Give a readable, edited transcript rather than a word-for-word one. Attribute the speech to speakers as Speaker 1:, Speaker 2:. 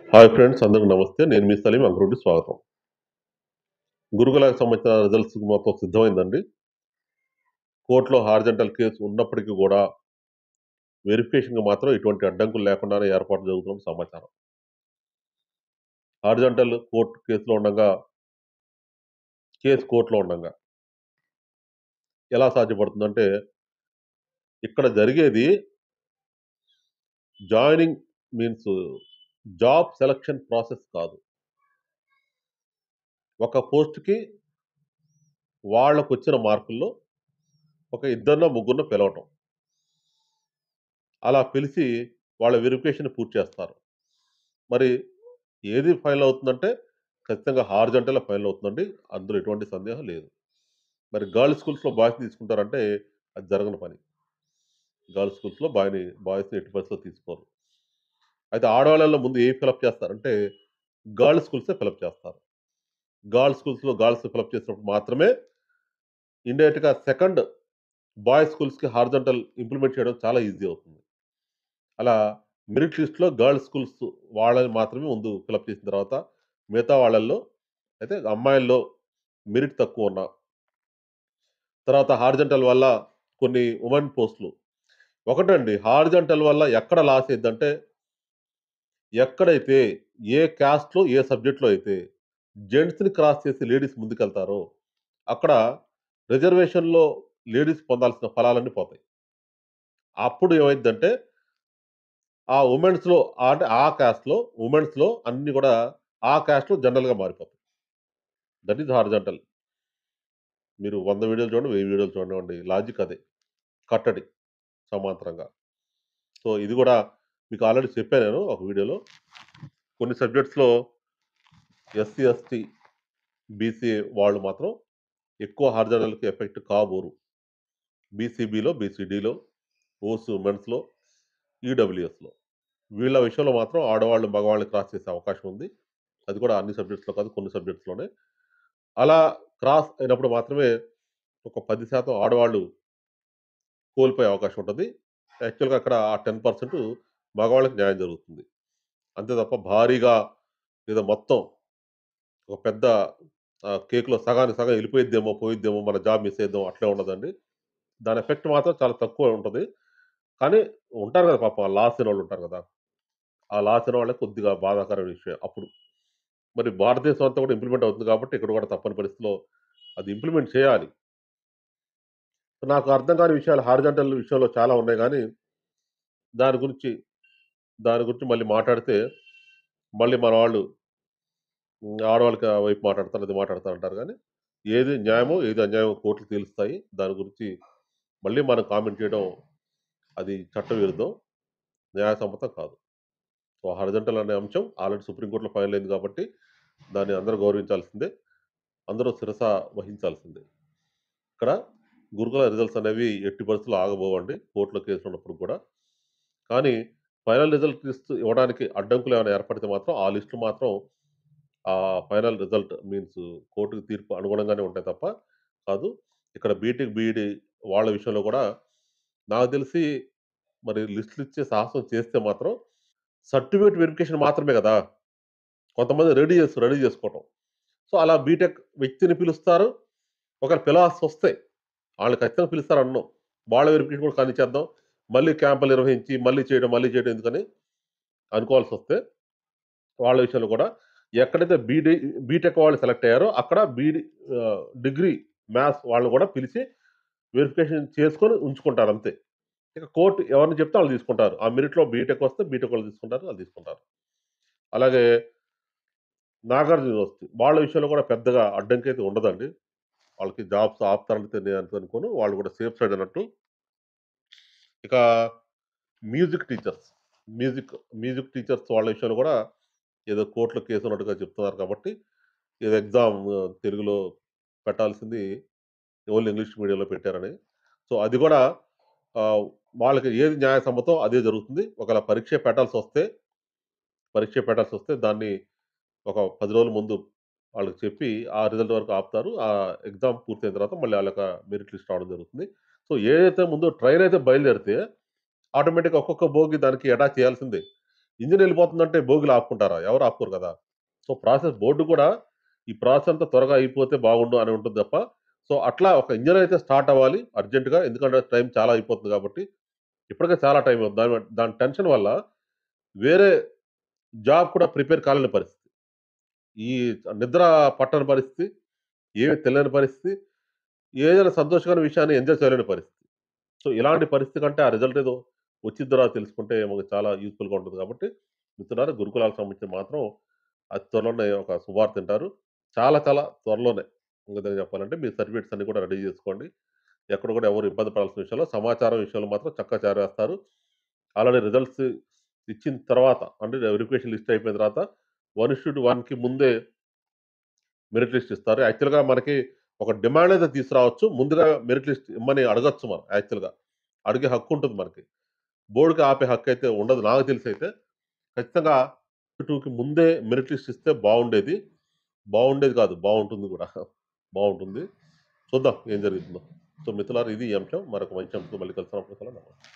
Speaker 1: Hi friends, అందరికి నమస్తే. నేను మీ సలీం. అంకురుడి స్వాగతం. గురుకులకు సంబంధించిన రిజల్ట్స్ మొత్తం సిద్ధమైందండి. కోర్టులో హార్జంటల్ కేసు ఉన్నప్పటికీ కూడా వెరిఫికేషన్‌కి మాత్రం ఎటువంటి అడ్డంకులు లేకుండానే ఏర్పాటు జరుగుతున్నట్టు సమాచారం. హార్జంటల్ కోర్టు కేసులో ఉండంగా, కేసు కోర్టులో ఉండంగా ఎలా సాధ్యపడుతుందంటే, ఇక్కడ జరిగేది joining means job selection process కాదు. ఒక పోస్ట్‌కి వాళ్ళకొచ్చిన మార్కుల్లో ఒక ఇద్దరినో, ముగ్గురినో పిలవటం. అలా పిలిచి వాళ్ళ వెరిఫికేషన్ పూర్తి చేస్తారు. మరి ఏది ఫైనల్ అవుతుందంటే, ఖచ్చితంగా హారిజాంటల్‌గా ఫైనల్ అవుతుందండి. అందులో ఎటువంటి సందేహం లేదు. మరి గర్ల్స్ స్కూల్స్‌లో బాయ్స్‌ని తీసుకుంటారంటే అది జరగని పని. గర్ల్స్ స్కూల్స్‌లో బాయ్స్‌ని ఎట్టి పరిస్థితిలో తీసుకోరు. అయితే ఆడవాళ్ళలో ముందు ఏవి ఫిలప్ చేస్తారంటే, గర్ల్స్ స్కూల్సే ఫిలప్ చేస్తారు. గర్ల్స్ స్కూల్స్‌లో గర్ల్స్ ఫిలప్ చేసినప్పుడు మాత్రమే ఇండైరెక్ట్‌గా సెకండ్ బాయ్స్ స్కూల్స్‌కి హారిజాంటల్ ఇంప్లిమెంట్ చేయడం చాలా ఈజీ అవుతుంది. అలా మెరిట్ లిస్ట్‌లో గర్ల్స్ స్కూల్స్ వాళ్ళని మాత్రమే ముందు ఫిలప్ చేసిన తర్వాత, మిగతా వాళ్ళల్లో అయితే అమ్మాయిల్లో మెరిట్ తక్కువున్న, తర్వాత హారిజాంటల్ వల్ల కొన్ని వుమెన్ పోస్టులు ఒకటండి. హారిజాంటల్ వల్ల ఎక్కడ లాస్ అయిద్దంటే, ఎక్కడైతే ఏ కాస్ట్‌లో, ఏ సబ్జెక్ట్‌లో అయితే జెంట్స్‌ని క్రాస్ చేసి లేడీస్ ముందుకెళ్తారో, అక్కడ రిజర్వేషన్‌లో లేడీస్ పొందాల్సిన ఫలాలన్నీ పోతాయి. అప్పుడు ఏమైద్దంటే, ఆ వుమెన్స్‌లో అంటే ఆ కాస్ట్‌లో వుమెన్స్‌లో అన్నీ గూడా ఆ కాస్ట్‌లో జనరల్‌గా మారిపోతాయి. That is horizontal. మీరు 100 వీడియోలు చూడండి, 1000 వీడియోలు చూడండి. లాజిక్ అదే. కట్టడి సమాంతరంగా. సో, ఇది గూడా మీకు ఆల్రెడీ చెప్పా నేను ఒక వీడియోలో. కొన్ని సబ్జెక్ట్స్‌లో ఎస్సీ, ఎస్టీ, బీసీఏ వాళ్ళు మాత్రం ఎక్కువ హారిజాంటల్‌కి ఎఫెక్ట్ కాబోరు. బీసీబీలో, బీసీడీలో, ఓస్ మెన్స్‌లో, ఈడబ్ల్యూఎస్‌లో. వీళ్ళ విషయంలో మాత్రం ఆడవాళ్ళు, మగవాళ్ళని క్రాస్ చేసే అవకాశం ఉంది. అది కూడా అన్ని సబ్జెక్ట్స్‌లో కాదు, కొన్ని సబ్జెక్ట్స్‌లోనే. అలా క్రాస్ అయినప్పుడు మాత్రమే ఒక 10% ఆడవాళ్ళు కోల్పోయే అవకాశం ఉంటది. యాక్చువల్‌గా అక్కడ ఆ 10% మగవాళ్ళకి న్యాయం జరుగుతుంది. అంతే తప్ప భారీగా లేదా మొత్తం ఒక పెద్ద కేక్‌లో సగానికి సగం ఎళ్ళిపోయిద్దేమో, పోయిద్దేమో, మన జాబ్ మిస్ అయిద్దాం అట్లే ఉండదండి. దాని ఎఫెక్ట్ మాత్రం చాలా తక్కువ ఉంటది. కానీ ఉంటారు గదా! పాపం ఆ లాస్ అయినోళ్ళుంటారు గదా! ఆ లాస్ అయిన వాళ్ళకి కొద్దిగా బాధాకరమైన విషయం అప్పుడు. మరి భారతదేశం అంతా కూడా ఇంప్లిమెంట్ అవుతుంది కాబట్టి ఇక్కడ కూడా తప్పని పరిస్థితిలో అది ఇంప్లిమెంట్ చేయాలి. నాకు అర్థం కాని విషయాలు హారిజాంటల్ విషయంలో చాలా ఉన్నాయి గానీ, దాని గురించి దాని గురించి మళ్ళీ మాట్లాడితే, మళ్ళీ మన వాళ్ళు ఆడవాళ్ళకి వైపు మాట్లాడతారు, అది మాట్లాడతారంటారు గానీ, ఏది న్యాయమో, ఏది అన్యాయమో కోర్టులు తేలుస్తాయి. దాని గురించి మళ్ళీ మనం కామెంట్ చేయడం అది చట్టవిరుద్ధం. న్యాయసమ్మతం కాదు. సో, హారిజాంటల్ అనే అంశం ఆల్రెడీ సుప్రీం కోర్ట్‌లో ఫైనల్ అయింది కాబట్టి, దాన్ని అందరూ గౌరవించాల్సిందే. అందరూ శిరస వహించాల్సిందే. ఇక్కడ గురుకుల రిజల్ట్స్ అనేవి ఎట్టి పరిస్థితుల్లో ఆగబోవండి. కోర్ట్‌లో కేసులున్నప్పుడు కూడా. కానీ ఫైనల్ రిజల్ట్ లిస్ట్ ఇవ్వడానికి అడ్డంకులు ఏమైనా ఏర్పడితే మాత్రం ఆ లిస్ట్‌లు మాత్రం ఫైనల్ రిజల్ట్ మీన్స్ కోర్టు తీర్పు అనుగుణంగానే ఉంటాయి తప్ప కాదు. ఇక్కడ బీటెక్, బీఈడీ వాళ్ళ విషయంలో కూడా నాకు తెలిసి మరి లిస్ట్‌లు ఇచ్చే సాహసం చేస్తే మాత్రం సర్టిఫికేట్ వెరిఫికేషన్ మాత్రమే గదా! కొంతమంది రెడీ జేసుకోవటం. సో, అలా బీటెక్ వ్యక్తిని పిలుస్తారు. ఒకవేళ పిలవాల్సొస్తే ఆళ్ళని ఖచ్చితంగా పిలుస్తారనను. వాళ్ళ వెరిఫికేషన్ కూడా కానిచ్చేద్దాం. మళ్ళీ క్యాంపులు నిర్వహించి, మళ్ళీ చేయడం ఎందుకని అనుకోవాల్సొస్తే, వాళ్ళ విషయంలో కూడా ఎక్కడైతే బీటెక్ వాళ్ళు సెలెక్ట్ అయ్యారో అక్కడ డిగ్రీ మ్యాథ్స్ వాళ్ళని కూడా పిలిచి వెరిఫికేషన్ చేసుకొని ఉంచుకుంటారంతే. ఇక కోర్ట్ ఎవరిని చెప్తే ఆళ్ళు తీసుకుంటారు. ఆ మెరిట్‌లో బీటెక్ వస్తే బీటెక్ వాళ్ళు తీసుకుంటారు. ఆళ్ళు తీసుకుంటారు. అలాగే నాగార్జున యూనివర్సిటీ వాళ్ళ విషయంలో కూడా పెద్దగా అడ్డంకైతే ఉండదండి. వాళ్ళకి జాబ్స్ ఆపుతారని నేను అనుకోను. వాళ్ళు కూడా సేఫ్ సైడ్ అన్నట్టు. ఇక music teachers. Music, music teachers వాళ్ళ విషయంలో గూడా ఏదో కోర్ట్‌లో కేసు ఉన్నట్టుగా చెప్తున్నారు కాబట్టి, ఏదో ఎగ్జామ్ తెలుగులో పెట్టాల్సింది ఓన్లీ ఇంగ్లీష్ మీడియంలో పెట్టారని. సో, అది గూడా ఆహ్, వాళ్ళకి ఏది న్యాయసమ్మతో అదే జరుగుతుంది. ఒకవేళ పరీక్ష పెట్టాల్సొస్తే దాన్ని ఒక 10 రోజుల ముందు వాళ్ళకి చెప్పి, ఆ రిజల్ట్ వరకు ఆపుతారు. ఆ ఎగ్జామ్ పూర్తయిన తర్వాత మళ్ళీ ఆళ్ళొక మెరిట్ లిస్ట్ రావడం జరుగుతుంది. సో, ఏదైతే ముందు ట్రైన్ అయితే బయలుదేరితే ఆటోమేటిక్‌గా ఒక్కొక్క బోగి దానికి అటాచ్ చేయాల్సిందే. ఇంజిన్ ఎళ్ళిపోతుందంటే బోగీలు ఆపుకుంటారా? ఎవరు ఆపుకోరు కదా! సో, బోర్డ్ కూడా ఈ ప్రాసెస్ అంతా త్వరగా అయిపోతే బాగుండు అని ఉంటుంది తప్ప, సో, అట్లా ఒక ఇంజిన్ అయితే స్టార్ట్ అవ్వాలి అర్జెంట్‌గా. ఎందుకంటే టైం చాలా అయిపోతుంది కాబట్టి. ఇప్పటికే చాలా టైం అవుతుంది. దాని టెన్షన్ వల్ల వేరే జాబ్ కూడా ప్రిపేర్ కాలేని పరిస్థితి. ఈ నిద్ర పట్టని పరిస్థితి, ఏమి తెలియని పరిస్థితి, ఏదైనా సంతోషకరమైన విషయాన్ని ఎంజాయ్ చేయలేని పరిస్థితి. సో, ఇలాంటి పరిస్థితి కంటే ఆ రిజల్ట్ ఏదో వచ్చిన తర్వాత తెలుసుకుంటే మనకు చాలా యూజ్‌ఫుల్‌గా ఉంటుంది కాబట్టి, మిత్రులారా గురుకులాలకు సంబంధించి మాత్రం అతి త్వరలోనే ఒక శుభవార్త వింటారు. చాలా చాలా త్వరలోనే. ఇంక విధంగా చెప్పాలంటే మీ సర్టిఫికేట్స్ అన్నీ కూడా రెడీ జేసుకోండి. ఎక్కడ కూడా ఎవరు ఇబ్బంది పడాల్సిన విషయంలో సమాచారం విషయంలో మాత్రం చక్కగా చేరేస్తారు. ఆల్రెడీ రిజల్ట్స్ ఇచ్చిన తర్వాత అంటే వెరిఫికేషన్ లిస్ట్ అయిపోయిన తర్వాత 1:1కి ముందే మెరిట్ లిస్ట్ ఇస్తారు. యాక్చువల్‌గా మనకి ఒక డిమాండ్ అయితే తీసుకురావచ్చు. ముందుగా మెరిట్ లిస్ట్ ఇమ్మని అడగొచ్చు మనం యాక్చువల్‌గా. అడిగే హక్కుంటుంది మనకి. బోర్డ్‌కి ఆపే హక్కయితే ఉండదు నాకు తెలిసయితే. ఖచ్చితంగా 2కి ముందే మెరిట్ లిస్ట్ ఇస్తే బావుండేది. బావుండేది కాదు. బావుంటుంది గూడా. బావుంటుంది. చూద్దాం ఏం జరుగుతుందో. సో, మిత్రులారా ఇది ఈ అంశం. మరొక మంచి అంశంతో మళ్ళీ కలుసుకున్నప్పుడు